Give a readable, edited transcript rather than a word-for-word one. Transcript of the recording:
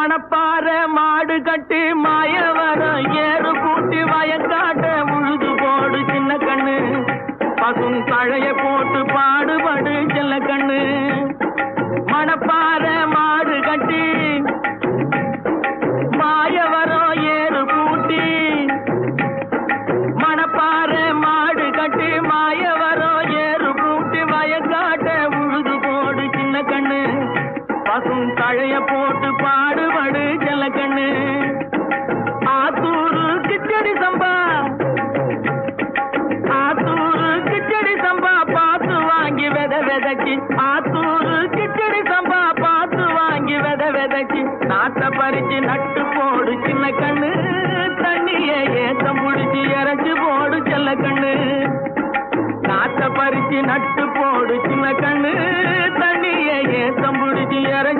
மணப்பாற மாடு கட்டி மாயவரம் ஏறு கூட்டி வயக்காட்ட உழுது போடு சின்ன கண்ணு பசும் தழைய போட்டு பாடுபடு செல்ல கண்ணு மணப்பாற மாடு கட்டி மாயவரம் ஏறு கூட்டி மணப்பாற மாடு கட்டி மாயவரம் ஏறு கூட்டி வயக்காட்ட உழுது போடு சின்ன கண்ணு பசும் தழைய போட்டு பாடுபடு செல்ல கண்ணு ஆத்தூரு கிச்சடி சம்பா ஆத்தூரு கிச்சடி சம்பா பார்த்து வாங்கி வித விதைச்சி ஆத்தூரு கிச்சடி சம்பா பார்த்து வாங்கி வித விதைச்சி நாட்டை பறிச்சு நட்டு போடு சின்ன கண்ணு தண்ணிய ஏத்தம் புடிச்சு இறச்சி போடு செல்ல கண்ணு நாட்டை பறிச்சு நட்டு போடு சின்ன கண்ணு தண்ணிய ஏத்தம் புடிச்சு இறச்சி